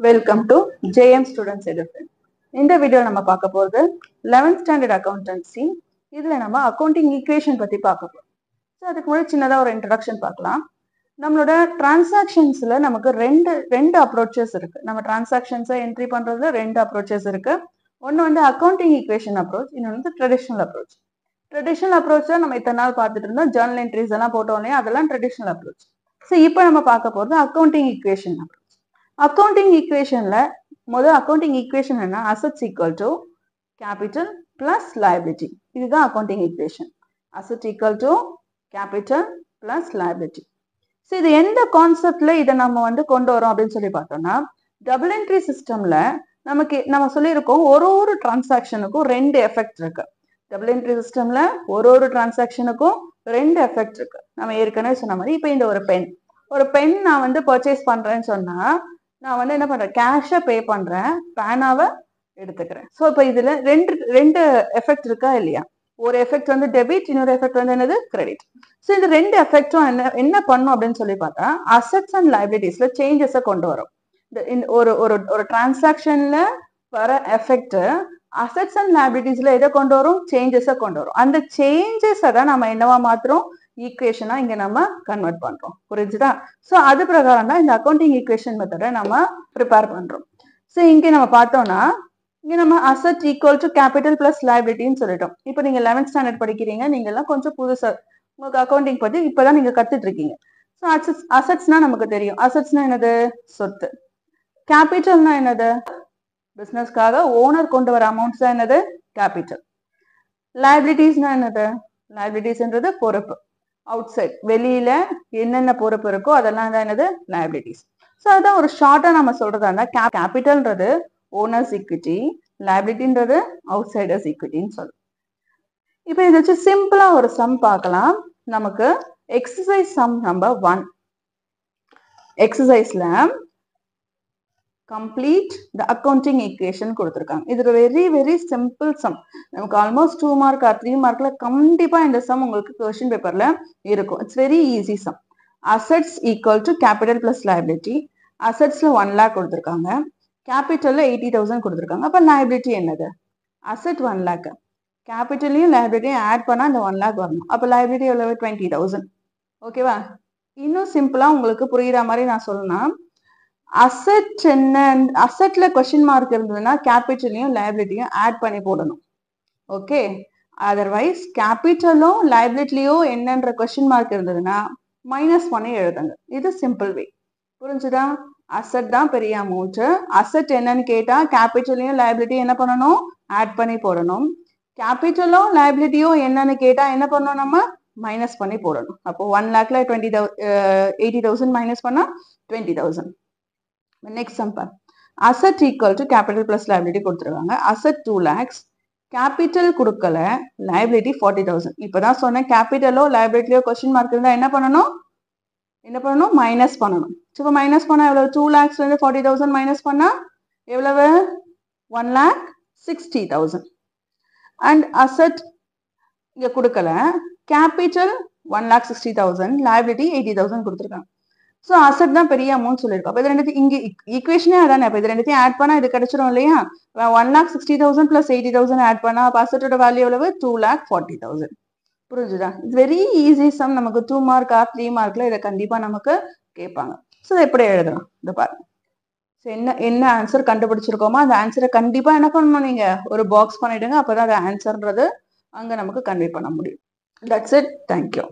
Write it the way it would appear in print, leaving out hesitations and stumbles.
Welcome to JM students எடிஃபன். இந்த video நம்ம பார்க்க போகிறது 11th ஸ்டாண்டர்ட் அக்கௌண்டன்சி. இதில் நம்ம அக்கௌண்டிங் ஈக்குவேஷன் பற்றி பார்க்க போகிறோம். ஸோ அதுக்கு முன்னாடி சின்னதாக ஒரு இன்ட்ரடக்ஷன் பார்க்கலாம். நம்மளோட டிரான்சாக்ஷன்ஸில் நமக்கு ரெண்டு அப்ரோச்சஸ் இருக்குது. நம்ம டிரான்சாக்ஷன்ஸை என்ட்ரி பண்ணுறதுல ரெண்டு அப்ரோச்சஸ் இருக்குது. ஒன்று வந்து அக்கௌண்டிங் ஈக்குவேஷன் அப்ரோச், இன்னொன்று வந்து ட்ரெடிஷ்னல் அப்ரோச். ட்ரெடிஷ்னல் அப்ரோச்சை நம்ம இத்தனை நாள் பார்த்துட்டு இருந்தோம். ஜர்னல் என்ட்ரிஸ் எல்லாம் போட்டோம் இல்லையா, அதெல்லாம் ட்ரெடிஷ்னல் அப்ரோச். ஸோ இப்போ நம்ம பார்க்க போகிறது அக்கௌண்டிங் ஈக்குவேஷன் அப்ரோச். அக்கௌண்டிங் ஈக்குவேஷன்ல முதல் அக்கௌண்டிங் ஈக்குவேஷன் என்ன? Assets equal to capital plus liability. இதுதான் accounting equation. Asset equal to capital plus liability. So இது எந்த கான்செப்ட்ல இதை நம்ம வந்து கொண்டு வரோம் அப்படின்னு சொல்லி பார்த்தோம்னா, டபுள் என்ட்ரி சிஸ்டம்ல நம்ம சொல்லியிருக்கோம் ஒரு டிரான்சாக்ஷனுக்கும் ரெண்டு எஃபெக்ட் இருக்கு. டபுள் என்ட்ரி சிஸ்டம்ல ஒரு டிரான்சாக்ஷனுக்கும் ரெண்டு எஃபெக்ட் இருக்கு. நம்ம ஏற்கனவே சொன்ன மாதிரி இப்போ இந்த ஒரு பென் நான் வந்து பர்ச்சேஸ் பண்றேன்னு சொன்னா, நான் வந்து என்ன பண்றேன், கேஷை பே பண்றேன், பேனாவை எடுத்துக்கிறேன். ஸோ இப்போ இதுல ரெண்டு எஃபெக்ட் இருக்கா இல்லையா? ஒரு எஃபெக்ட் வந்து டெபிட், இன்னொரு எஃபெக்ட் வந்து என்னது, கிரெடிட். ஸோ இந்த ரெண்டு எஃபெக்டும் என்ன பண்ணும் அப்படின்னு சொல்லி பார்த்தா, அசெட்ஸ் அண்ட் லைபிலிட்டிஸ்ல சேஞ்சஸை கொண்டு வரும். ஒரு டிரான்சாக்ஷன்ல வர எஃபெக்ட் அசெட்ஸ் அண்ட் லைபிலிட்டிஸ்ல எதை கொண்டு வரும்? சேஞ்சஸை கொண்டு வரும். அந்த சேஞ்சஸை தான் நம்ம என்னவா மாத்துறோம்? ஈக்குவேஷனா இங்க நம்ம கன்வெர்ட் பண்றோம். புரிஞ்சுதா? ஸோ அது பிரகாரம் தான் இந்த அக்கௌண்டிங் ஈக்குவேஷன் மெத்தடை நம்ம ப்ரிப்பேர் பண்றோம். ஸோ இங்க நம்ம பார்த்தோம்னா, இங்க நம்ம asset equal to capital plus லைபிலிட்டின்னு சொல்லிட்டோம். இப்போ நீங்க 11th ஸ்டாண்டர்ட் படிக்கிறீங்க, நீங்க எல்லாம் கொஞ்சம் புதுசா உங்களுக்கு அக்கௌண்டிங் பத்தி இப்பதான் நீங்க கத்துட்டு இருக்கீங்க. ஸோ அசெட்ஸ்னா நமக்கு தெரியும். அசெட்ஸ்னா என்னது? சொத்து. கேபிட்டல்னா என்னது? பிசினஸ்க்காக ஓனர் கொண்டு வர அமௌண்ட்ஸ் தான் என்னது? கேபிட்டல். லைபிலிட்டிஸ்னா என்னது? லைபிலிட்டிஸ்ன்றது பொறுப்பு. அவுட் சைட் வெளியில என்னென்ன பொறுப்பு இருக்கோ அதெல்லாம் தான் என்னது? லைபிலிட்டிஸ். ஸோ அதான் ஒரு ஷார்ட்டா நம்ம சொல்றதா இருந்தா, கேபிட்டல்ன்றது ஓனர்ஸ் ஈக்விட்டி, லைபிலிட்டின்றது அவுட் சைடர்ஸ் ஈக்விட்டின்னு சொல்லுவோம். இப்போ இதை வச்சு சிம்பிளா ஒரு சம் பார்க்கலாம். நமக்கு எக்ஸசைஸ் சம் நம்பர் 1. எக்ஸசைஸ்ல கம்ப்ளீட் த அக்கௌண்டிங் ஈக்குவேஷன் கொடுத்துருக்காங்க. இது ஒரு வெரி சிம்பிள் சம். நமக்கு ஆல்மோஸ்ட் 2 மார்க் ஆர் 3 மார்க்ல கண்டிப்பா இந்த சம் உங்களுக்கு கொஸ்டின் பேப்பர்ல இருக்கும். It's very easy sum. Assets equal to capital plus liability. அசெட்ஸ்ல 1 lakh கொடுத்துருக்காங்க, கேபிட்டல்ல 80,000 கொடுத்துருக்காங்க. அப்ப லைபிலிட்டி என்னது? அசெட் 1 lakh, கேபிட்டலையும் லைபிலிட்டியும் ஆட் பண்ணா இந்த 1 lakh வரணும். அப்ப லைபிலிட்டி எவ்வளவு? 20,000. ஓகேவா? இன்னும் சிம்பிளா உங்களுக்கு புரியுற மாதிரி நான் சொல்லணும். அசெட் என்ன? அசெட்ல கொஸ்டின் மார்க் இருந்ததுன்னா கேபிட்டலையும் லைபிலிட்டியும் ஆட் பண்ணி போடணும். ஓகே. அதர்வைஸ் கேபிட்டலும் லைபிலிட்டியும் என்னன்ற கொஸ்டின் மார்க் இருந்ததுன்னா மைனஸ் பண்ணி எழுதுங்க. இது சிம்பிள் வே. புரிஞ்சுதா? அசெட் தான் பெரிய அமௌண்ட். அசெட் என்னன்னு கேட்டா கேபிட்டலையும் லைபிலிட்டியும் என்ன பண்ணணும்? ஆட் பண்ணி போடணும். கேபிட்டலும் லைபிலிட்டியும் என்னன்னு கேட்டா என்ன பண்ணணும்? நம்ம மைனஸ் பண்ணி போடணும். அப்போ 1 lakhல 80,000 மைனஸ் பண்ணா 20,000. நெக்ஸ்ட் சம் பார். Asset equal to capital plus liability கொடுத்துருவாங்க. அசெட் 2 lakhs, கேபிட்டல் கொடுக்கல, லைபிலிட்டி 40,000. இப்பதான் சொன்னேன், கேபிட்டலோ லைபிலிட்டியோ கொஸ்டின் மார்க் இருந்தா என்ன பண்ணணும்? மைனஸ் பண்ணணும். இப்போ மைனஸ் பண்ணா எவ்வளவு? 2 lakhs வந்து 40,000 மைனஸ் பண்ணா எவ்வளவு? 1,60,000. அண்ட் அசெட் இங்க கொடுக்கல, கேபிட்டல் 1,60,000, லைபிலிட்டி 80,000 கொடுத்துருக்காங்க. ஸோ அசெட் தான் பெரிய அமௌண்ட் சொல்லியிருக்கோம். அப்போ இது ரெண்டுத்தையும் இங்கே ஈக்குவேஷனே அதானே. அப்போ இது ரெண்டுத்தையும் ஆட் பண்ணா இது கிடைச்சிடும் இல்லையா? 1,60,000 பிளஸ் 80,000 ஆட் பண்ணா அப்போ அசெட்டோட வேல்யூ எவ்வளவு? 2,40,000. புரிஞ்சுதா? It's very easy sum. நமக்கு 2 மார்க் ஆர் 3 மார்க்ல இதை கண்டிப்பா நமக்கு கேட்பாங்க. ஸோ இதை எப்படி எழுதலாம்? இதை பாருங்க. ஸோ என்ன ஆன்சர் கண்டுபிடிச்சிருக்கோமோ அந்த ஆன்சரை கண்டிப்பா என்ன பண்ணணும்? நீங்க ஒரு பாக்ஸ் பண்ணிடுங்க. அப்பதான் அந்த ஆன்சர்ன்றது அங்க நமக்கு கன்வே பண்ண முடியும். That's it. தேங்க்யூ.